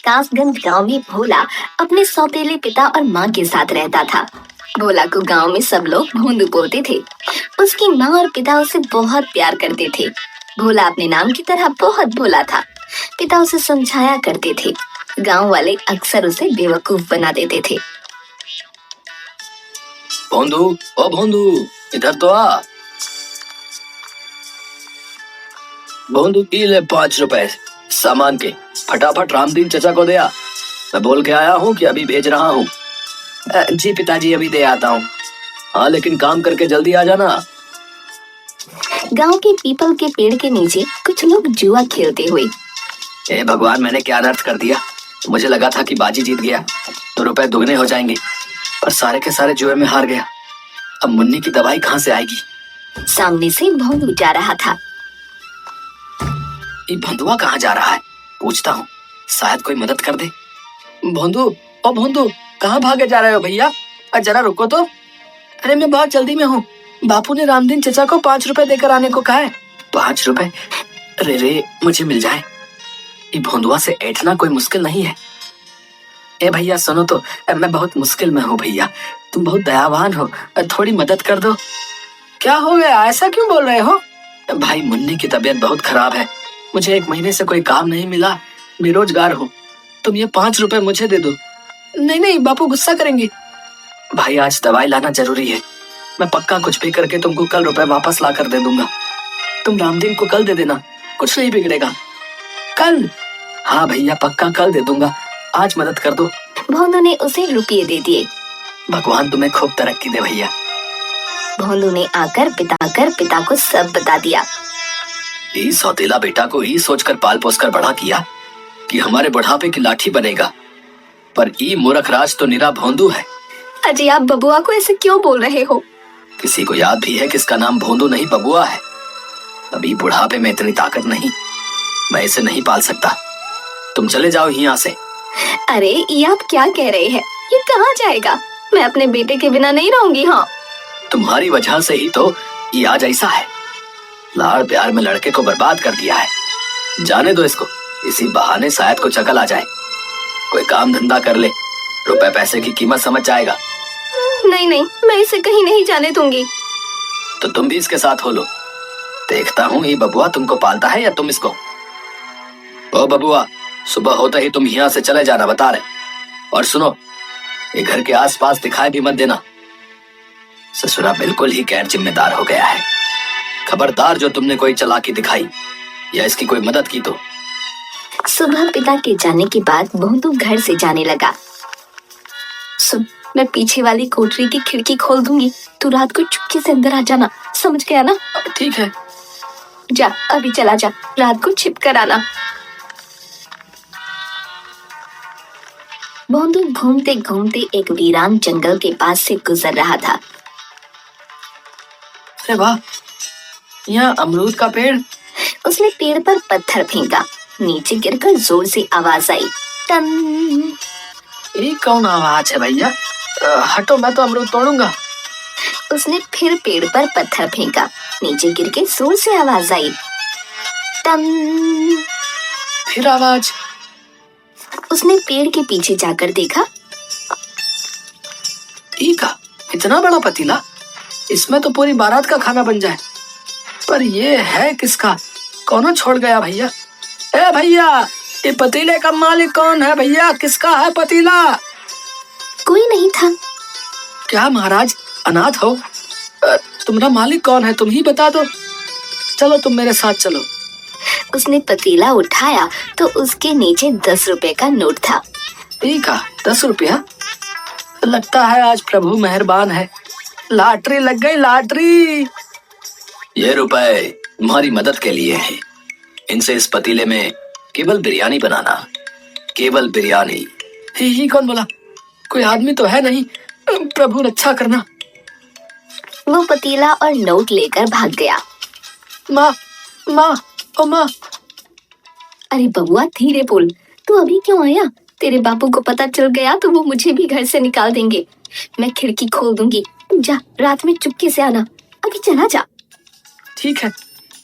कासगंज गांव में भोला अपने सौतेले पिता और माँ के साथ रहता था। भोला को गांव में सब लोग भोंदू बोलते थे। उसकी माँ और पिता उसे बहुत प्यार करते थे। भोला अपने नाम की तरह बहुत भोला था। पिता उसे समझाया करते थे। गांव वाले अक्सर उसे बेवकूफ बना देते थे। भोंदू, ओ भोंदू, इधर तो आ। भोंदू, पी ले 5 रुपए सामान के, फटाफट रामदीन चचा को दे आ। मैं बोल के आया हूँ कि अभी भेज रहा हूँ। जी पिताजी, अभी दे आता हूँ। हाँ, लेकिन काम करके जल्दी आ जाना। गांव के पीपल के पेड़ के नीचे कुछ लोग जुआ खेलते हुए। हे भगवान, मैंने क्या अनर्थ कर दिया। मुझे लगा था कि बाजी जीत गया तो रुपए दुगने हो जाएंगे, पर सारे के सारे जुए में हार गया। अब मुन्नी की दवाई कहाँ से आएगी? सामने से भोंदू जा रहा था। ये भोंदुआ कहाँ जा रहा है? पूछता हूँ, शायद कोई मदद कर दे। भोंदू, ओ भोंदू, कहाँ भागे जा रहे हो भैया? जरा रुको तो। अरे मैं बहुत जल्दी में हूँ। बापू ने रामदीन चचा को 5 रुपए देकर आने को कहा है। 5 रुपए? अरे रे, मुझे मिल जाए। ये भोंदुआ से ऐठना कोई मुश्किल नहीं है। ए भैया सुनो तो, मैं बहुत मुश्किल में हूँ भैया, तुम बहुत दयावान हो, थोड़ी मदद कर दो। क्या हो गया? ऐसा क्यों बोल रहे हो? भाई, मुन्नी की तबीयत बहुत खराब है। मुझे 1 महीने से कोई काम नहीं मिला, बेरोजगार हूँ। तुम ये 5 रुपए मुझे दे दो। नहीं नहीं, बापू गुस्सा करेंगे। भाई, आज दवाई लाना जरूरी है। मैं पक्का कुछ भी करके तुमको कल रुपए वापस ला कर दे दूंगा। तुम रामदीन को कल दे देना, कुछ नहीं बिगड़ेगा। कल? हाँ भैया, पक्का कल दे दूंगा। आज मदद कर दो। भोंदू ने उसे रुपये दे दिए। भगवान तुम्हें खूब तरक्की दे भैया। भोंदू ने आकर पिता को सब बता दिया। ये सौतेला बेटा को ही सोचकर पाल पोस कर बड़ा किया कि हमारे बुढ़ापे की लाठी बनेगा, पर ये मूर्ख राज तो निरा भोंदू है। अजी, आप बबुआ को ऐसे क्यों बोल रहे हो? किसी को याद भी है कि इसका नाम भोंदू नहीं बबुआ है। अभी बुढ़ापे में इतनी ताकत नहीं, मैं इसे नहीं पाल सकता। तुम चले जाओ यहाँ से। अरे, ये आप क्या कह रहे हैं? ये कहाँ जाएगा? मैं अपने बेटे के बिना नहीं रहूंगी। हाँ, तुम्हारी वजह से ही तो ये आज ऐसा है। लाड़ प्यार में लड़के को बर्बाद कर दिया है। जाने दो इसको, इसी बहाने शायद कुछ अकल आ जाए। कोई काम धंधा कर ले, रुपए पैसे की कीमत समझ जाएगा। नहीं नहीं, मैं इसे कहीं नहीं जाने दूंगी। तो तुम भी इसके साथ हो लो। देखता हूँ ये बबुआ तुमको पालता है या तुम इसको। ओ बबुआ, सुबह होते ही तुम यहाँ से चले जाना, बता रहे। और सुनो, ये घर के आसपास दिखाई भी मत देना। ससुरा बिल्कुल ही गैर जिम्मेदार हो गया है। खबरदार जो तुमने कोई चालाकी दिखाई या इसकी कोई मदद की तो। सुबह पिता के जाने के बाद भोंदू घर से जाने लगा। सुन, मैं पीछे वाली कोठरी की खिड़की खोल दूंगी, तू रात को चुपके से अंदर आ जाना, समझ गया ना? ठीक है। जा, अभी चला जा, रात को छिप कर आना। भोंदू घूमते घूमते एक वीरान जंगल के पास से गुजर रहा था। अरे वाह, यहाँ अमरूद का पेड़। उसने पेड़ पर पत्थर फेंका, नीचे गिरकर जोर से आवाज आई, टन। ये कौन आवाज है भैया? हटो, मैं तो अमरूद तोड़ूंगा। उसने फिर पेड़ पर पत्थर फेंका, नीचे गिर के जोर से आवाज आई, टन। फिर आवाज। उसने पेड़ के पीछे जाकर देखा। का इतना बड़ा पतीला, इसमें तो पूरी बारात का खाना बन जाए। पर ये है किसका? कौन छोड़ गया भैया? ए भैया, ये पतीले का मालिक कौन है भैया? किसका है पतीला? कोई नहीं था। क्या महाराज अनाथ हो? तुम्हारा मालिक कौन है? तुम ही बता दो। चलो, तुम मेरे साथ चलो। उसने पतीला उठाया तो उसके नीचे 10 रुपए का नोट था। ठीक है, 10 रुपया। लगता है आज प्रभु मेहरबान है। लॉटरी लग गई, लॉटरी। ये रुपए तुम्हारी मदद के लिए हैं। इनसे इस पतीले में केवल बिरयानी बनाना, केवल बिरयानी। ही कौन बोला? कोई आदमी तो है नहीं। प्रभु रक्षा करना। वो पतीला और नोट लेकर भाग गया। माँ, माँ, ओ माँ। अरे बबुआ, धीरे बोल। तू अभी क्यों आया? तेरे बापू को पता चल गया तो वो मुझे भी घर से निकाल देंगे। मैं खिड़की खोल दूंगी, जा, रात में चुपके से आना। अभी चला जा। ठीक है,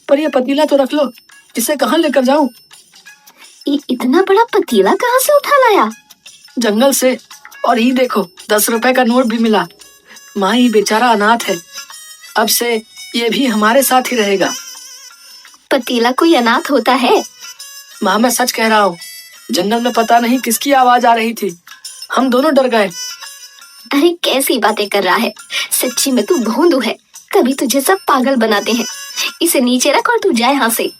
पर ये पतीला तो रख लो, इसे कहाँ लेकर जाऊं? ये इतना बड़ा पतीला कहाँ से उठा लाया? जंगल से। और ये देखो 10 रुपए का नोट भी मिला। माँ ये बेचारा अनाथ है, अब से ये भी हमारे साथ ही रहेगा। पतीला कोई अनाथ होता है? माँ मैं सच कह रहा हूँ, जंगल में पता नहीं किसकी आवाज आ रही थी, हम दोनों डर गए। अरे कैसी बातें कर रहा है, सच्ची में तू भोंदू है, तभी तुझे सब पागल बनाते हैं। इसे नीचे रख और तू जा यहाँ से।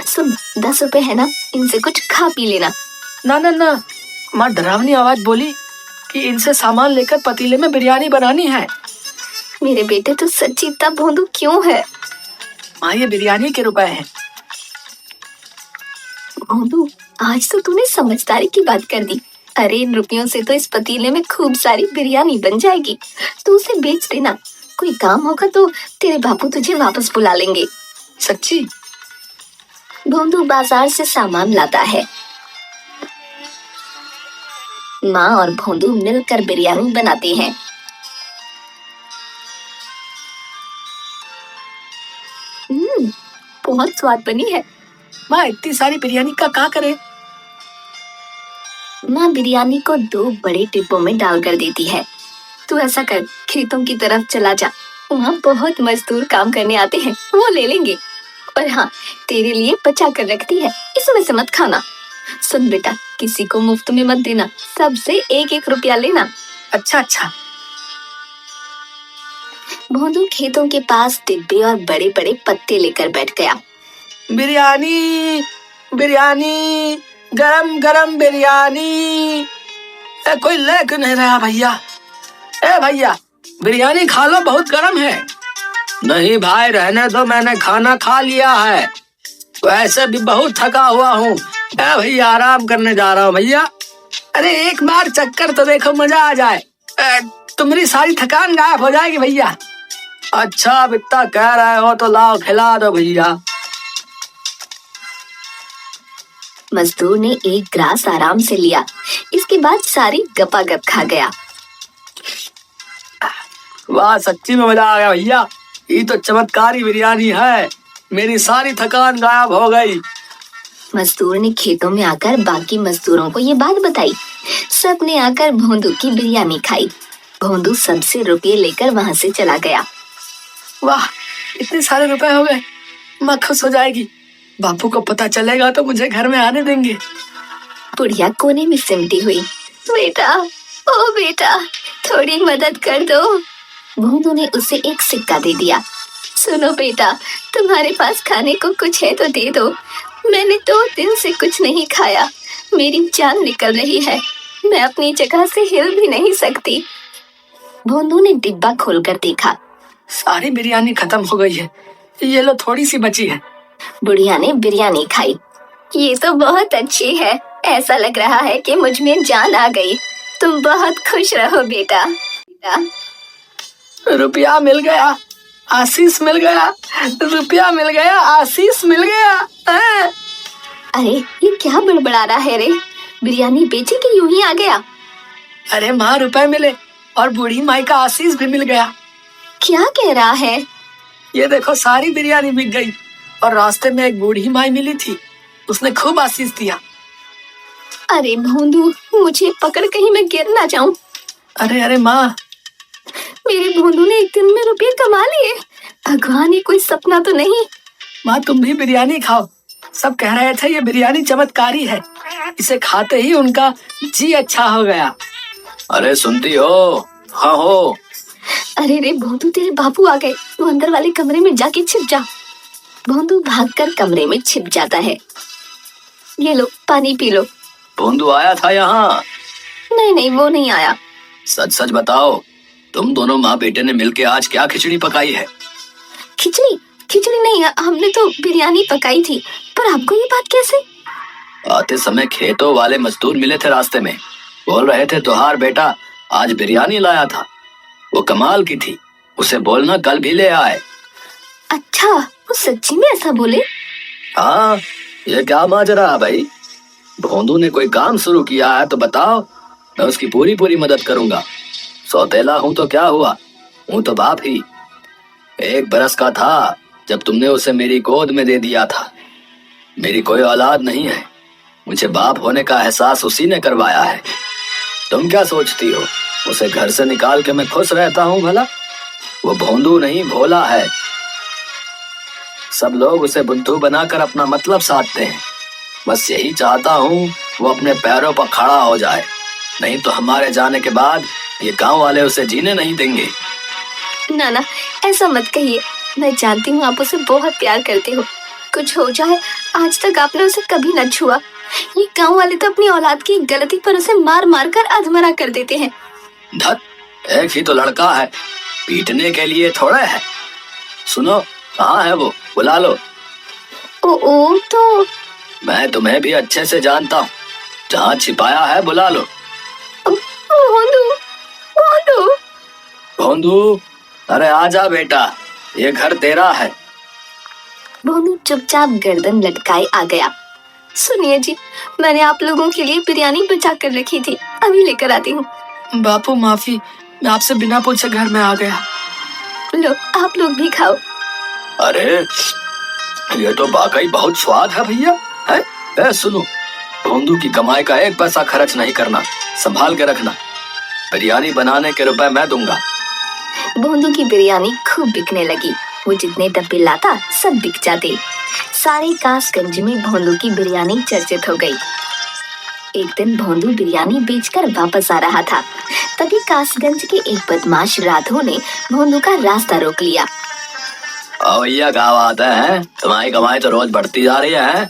सुन, 10 रुपए है ना, इनसे कुछ खा पी लेना। ना ना ना, माँ डरावनी आवाज बोली कि इनसे सामान लेकर पतीले में बिरयानी बनानी है। मेरे बेटे तू सच्ची इतना भोंदू क्यों है? माँ ये बिरयानी के रुपए हैं। भोंदू, आज तो तूने समझदारी की बात कर दी। अरे इन रुपयों से तो इस पतीले में खूब सारी बिरयानी बन जाएगी। तू उसे बेच देना, कोई काम होगा तो तेरे बापू तुझे वापस बुला लेंगे। सच्ची? भोंदू बाजार से सामान लाता है। माँ और भोंदू मिलकर बिरयानी बनाते हैं। बहुत स्वाद बनी है। माँ इतनी सारी बिरयानी का क्या करे? माँ बिरयानी को 2 बड़े डिब्बों में डालकर देती है। तू ऐसा कर, खेतों की तरफ चला जा, वहाँ बहुत मजदूर काम करने आते हैं, वो ले लेंगे। और हाँ, तेरे लिए बचा कर रखती है, इसमें से मत खाना। सुन बेटा, किसी को मुफ्त में मत देना, सबसे 1-1 रुपया लेना। अच्छा अच्छा। भोंदू खेतों के पास डिब्बे और बड़े बड़े पत्ते लेकर बैठ गया। बिरयानी बिरयानी, गरम गरम बिरयानी। कोई ले क्यों नहीं रहा भैया? ए भैया, बिरयानी खा लो, बहुत गरम है। नहीं भाई रहने दो, मैंने खाना खा लिया है, वैसे भी बहुत थका हुआ हूँ। भैया आराम करने जा रहा हूँ भैया। अरे एक बार चक्कर तो देखो, मजा आ जाए, तुम्हारी सारी थकान गायब हो जाएगी भैया। अच्छा अब इतना कह रहे हो तो लाओ खिला दो भैया। मजदूर ने एक ग्रास आराम से लिया, इसके बाद सारी गपागप खा गया। वाह, सच्ची में मजा आ गया भैया, ये तो चमत्कारी बिरयानी है, मेरी सारी थकान गायब हो गई। मजदूर ने खेतों में आकर बाकी मजदूरों को ये बात बताई। सब ने आकर भोंदू की बिरयानी खाई। भोंदू सबसे रुपये लेकर वहाँ से चला गया। वाह, इतने सारे रुपए हो गए, माँ खुश हो जाएगी। बापू को पता चलेगा तो मुझे घर में आने देंगे। बुढ़िया कोने में सिमटी हुई। बेटा, ओ बेटा, थोड़ी मदद कर दो। भोंदू ने उसे एक सिक्का दे दिया। सुनो बेटा, तुम्हारे पास खाने को कुछ है तो दे दो, मैंने 2 दिन से कुछ नहीं खाया, मेरी जान निकल रही है, मैं अपनी जगह से हिल भी नहीं सकती। भोंदू ने डिब्बा खोलकर देखा, सारी बिरयानी खत्म हो गई है, ये लो थोड़ी सी बची है। बुढ़िया ने बिरयानी खाई। ये तो बहुत अच्छी है, ऐसा लग रहा है कि मुझ में जान आ गई। तुम बहुत खुश रहो बेटा। रुपया मिल गया, आशीष मिल गया, रुपया मिल गया, आशीष मिल गया। अरे ये क्या बड़बड़ा रहा है रे? बिरयानी बेचे कि यूं ही आ गया? अरे माँ, रुपए मिले और बूढ़ी माई का आशीष भी मिल गया। क्या कह रहा है? ये देखो सारी बिरयानी बिक गई और रास्ते में एक बूढ़ी माई मिली थी, उसने खूब आशीष दिया। अरे भोंदू, मुझे पकड़ कहीं मैं गिर ना जाऊं। अरे अरे माँ, मेरे भोंदू ने एक दिन में रुपये कमा लिए। भगवान, ये कोई सपना तो नहीं? माँ तुम भी बिरयानी खाओ, सब कह रहे थे ये बिरयानी चमत्कारी है, इसे खाते ही उनका जी अच्छा हो गया। अरे सुनती हो? हाँ हो। अरे रे भोंदू, तेरे बापू आ गए, तू अंदर वाले कमरे में जाके छिप जा। भोंदू भागकर कमरे में छिप जाता है। ये लो पानी पी लो। भोंदू आया था यहाँ? नहीं नहीं, वो नहीं आया। सच सच बताओ, तुम दोनों माँ बेटे ने मिलके आज क्या खिचड़ी पकाई है? खिचड़ी? खिचड़ी नहीं, हमने तो बिरयानी पकाई थी। पर आपको ये बात कैसे? आते समय खेतों वाले मजदूर मिले थे रास्ते में, बोल रहे थे तुहार बेटा आज बिरयानी लाया था, वो कमाल की थी, उसे बोलना कल भी ले आए। अच्छा, वो सच्ची में ऐसा बोले? हाँ, ये क्या माजरा है भाई? भोंदू ने कोई काम शुरू किया है तो बताओ, मैं उसकी पूरी पूरी मदद करूंगा। सौतेला हूं तो क्या हुआ, हूं तो बाप ही। 1 बरस का था जब तुमने उसे मेरी गोद में दे दिया था। मेरी कोई औलाद नहीं है, मुझे बाप होने का एहसास उसी ने करवाया है। तुम क्या सोचती हो उसे घर से निकाल के मैं खुश रहता हूँ भला? वो भोंदू नहीं, भोला है। सब लोग उसे बुद्धू बनाकर अपना मतलब साधते हैं। बस यही चाहता हूँ वो अपने पैरों पर खड़ा हो जाए, नहीं तो हमारे जाने के बाद ये गांव वाले उसे जीने नहीं देंगे। नाना, ऐसा मत कहिए। मैं जानती हूँ आप उसे बहुत प्यार करते हो। कुछ हो जाए, आज तक आपने उसे कभी न छुआ। ये गांव वाले तो अपनी औलाद की गलती पर उसे मार मार कर अधमरा कर देते हैं। धत, एक ही तो लड़का है, पीटने के लिए थोड़ा है। सुनो, कहाँ है वो? बुला लो। ओ तो मैं तुम्हें भी अच्छे से जानता हूँ, जहाँ छिपाया है बुला लो। भोंदू, भोंदू। भोंदू, अरे आजा बेटा, ये घर तेरा है। भोंदू चुपचाप गर्दन लटकाए आ गया। सुनिए जी, मैंने आप लोगों के लिए बिरयानी बचा कर रखी थी, अभी लेकर आती हूँ। बापू माफी, मैं आपसे बिना पूछे घर में आ गया। लो, आप लोग भी खाओ। अरे ये तो वाकई बहुत स्वाद है भैया। है? सुनो, भोंदू की कमाई का एक पैसा खर्च नहीं करना, संभाल के रखना। बिरयानी बनाने के रुपए मैं दूंगा। भोंदू की बिरयानी खूब बिकने लगी। वो जितने डब्बे लाता सब बिक जाते। सारे कासगंज में भोंदू की बिरयानी चर्चित हो गई। एक दिन भोंदू बिरयानी बेचकर वापस आ रहा था, तभी कासगंज के एक बदमाश राधो ने भोंदू का रास्ता रोक लिया। भैया क्या बात है? तुम्हारी कमाई तो रोज बढ़ती जा रही है।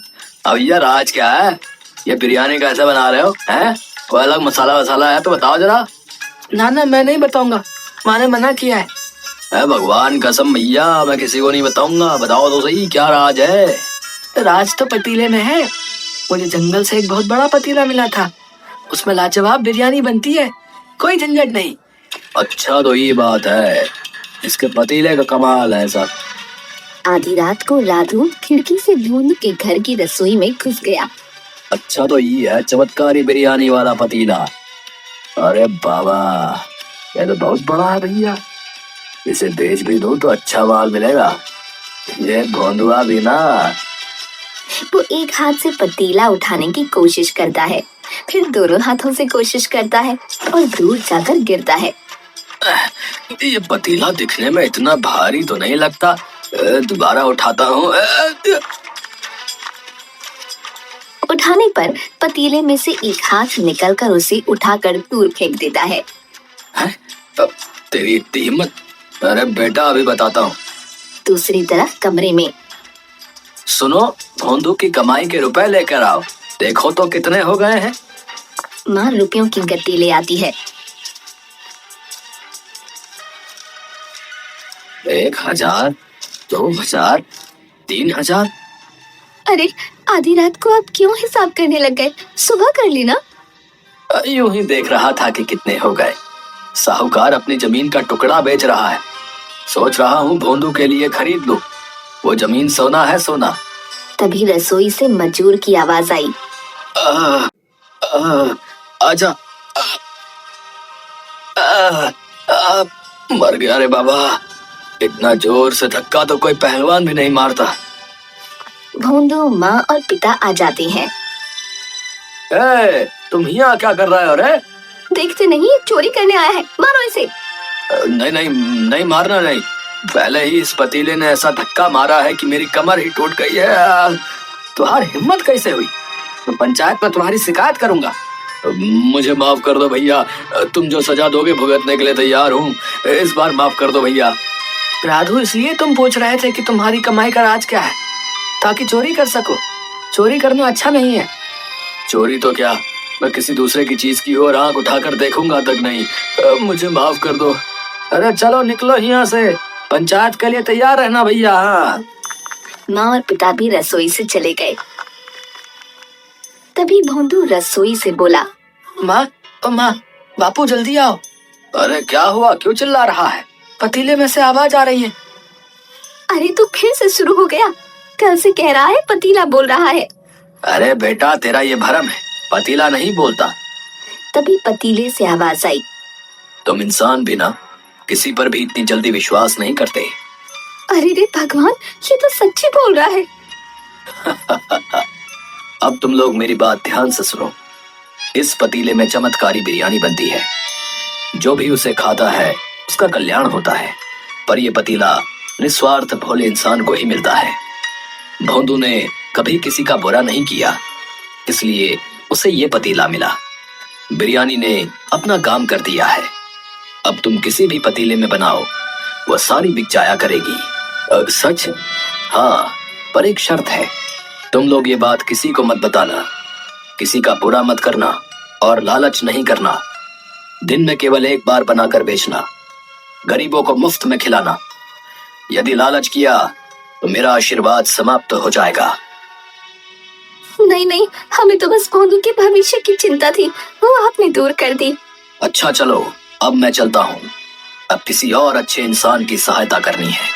भैया राज क्या है? ये बिरयानी कैसे बना रहे हो? हैं? कोई अलग मसाला वसाला है तो बताओ जरा। ना मैं नहीं बताऊंगा, माँ ने मना किया है। भगवान कसम भैया, मैं किसी को नहीं बताऊंगा। बताओ तो सही, क्या राज है? राज तो पतीले में है। मुझे जंगल से एक बहुत बड़ा पतीला मिला था, उसमें लाजवाब बिरयानी बनती है, कोई झंझट नहीं। अच्छा तो ये बात है, इसके पतीले का कमाल है सब। आधी रात को राधू खिड़की से भोंदू के घर की रसोई में घुस गया। अच्छा तो ये है चमत्कारी बिरयानी वाला पतीला। अरे बाबा, ये तो बहुत बड़ा है भैया, इसे बेच भी दो तो अच्छा माल मिलेगा। ये भोंदुआ भी ना। वो एक हाथ से पतीला उठाने की कोशिश करता है, फिर दोनों हाथों से कोशिश करता है और दूर जाकर गिरता है। ये पतीला दिखने में इतना भारी तो नहीं लगता। दोबारा उठाता हूँ। उठाने पर पतीले में से एक हाथ निकलकर उसे उठाकर दूर फेंक देता है। तेरी इतनी हिम्मत? अरे बेटा, अभी बताता हूँ। दूसरी तरफ कमरे में। सुनो, भोंदू की कमाई के रुपए लेकर आओ, देखो तो कितने हो गए हैं। माँ रुपयों की गट्टी ले आती है। 1000, 2000, 3000। अरे, आधी रात को आप क्यों हिसाब करने लग गए? सुबह कर लेना। यूं ही देख रहा था कि कितने हो गए। साहूकार अपनी जमीन का टुकड़ा बेच रहा है, सोच रहा हूँ भोंदू के लिए खरीद लूं। वो जमीन सोना है, सोना। तभी रसोई से मजूर की आवाज आई। आजा। मर गया रे बाबा, इतना जोर से धक्का तो कोई पहलवान भी नहीं मारता। भोंदू, माँ और पिता आ जाते हैं। तुम यहाँ क्या कर रहे हो रे? देखते नहीं, चोरी करने आया है, मारो इसे। नहीं नहीं नहीं, मारना नहीं। पहले ही इस पतीले ने ऐसा धक्का मारा है कि मेरी कमर ही टूट गई है। तुम्हारी हिम्मत कैसे हुई? तो पंचायत में तुम्हारी शिकायत करूंगा। मुझे माफ कर दो भैया, तुम जो सजा दोगे भुगतने के लिए तैयार हूँ। इस बार माफ कर दो भैया। राधू, इसलिए तुम पूछ रहे थे कि तुम्हारी कमाई का राज क्या है? ताकि चोरी कर सको। चोरी करना अच्छा नहीं है। चोरी तो क्या, मैं किसी दूसरे की चीज की ओर आंख उठाकर देखूंगा तक नहीं। मुझे माफ कर दो। अरे चलो निकलो यहाँ से, पंचायत के लिए तैयार रहना भैया। माँ और पिता भी रसोई से चले गए। तभी भोंदू रसोई से बोला। माँ, माँ, बापू जल्दी आओ। अरे क्या हुआ, क्यों चिल्ला रहा है? पतीले में से आवाज आ रही है। अरे तो फिर से शुरू हो गया, कल से कह रहा है पतीला बोल रहा है। अरे बेटा, तेरा ये भरम है, पतीला नहीं बोलता। तभी पतीले से आवाज आई। तुम इंसान भी ना किसी पर भी इतनी जल्दी विश्वास नहीं करते। अरे रे भगवान, ये तो सच्ची बोल रहा है। अब तुम लोग मेरी बात ध्यान से सुनो। इस पतीले में चमत्कारी बिरयानी बनती है। जो भी उसे खाता है उसका कल्याण होता है। पर यह पतीला निस्वार्थ भोले इंसान को ही मिलता है। भोंदू ने कभी किसी का बुरा नहीं किया, इसलिए उसे ये पतीला मिला। बिरयानी ने अपना काम कर दिया है। अब तुम किसी भी पतीले में बनाओ, वह सारी बिक जाया करेगी। सच? हाँ, पर एक शर्त है। तुम लोग ये बात किसी को मत बताना, किसी का बुरा मत करना और लालच नहीं करना। दिन में केवल एक बार बनाकर बेचना, गरीबों को मुफ्त में खिलाना। यदि लालच किया तो मेरा आशीर्वाद समाप्त हो जाएगा। नहीं नहीं, हमें तो बस भोंदू के भविष्य की चिंता थी, वो आपने दूर कर दी। अच्छा चलो, अब मैं चलता हूँ। अब किसी और अच्छे इंसान की सहायता करनी है।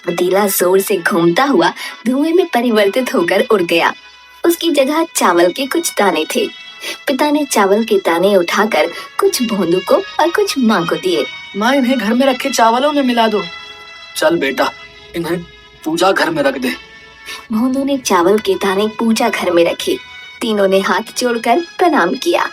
पतीला जोर से घूमता हुआ धुएं में परिवर्तित होकर उड़ गया। उसकी जगह चावल के कुछ दाने थे। पिता ने चावल के दाने उठाकर कुछ भोंदू को और कुछ माँ को दिए। माँ, इन्हें घर में रखे चावलों में मिला दो। चल बेटा, इन्हें पूजा घर में रख दे। भोंदू ने चावल के दाने पूजा घर में रखे। तीनों ने हाथ जोड़कर प्रणाम किया।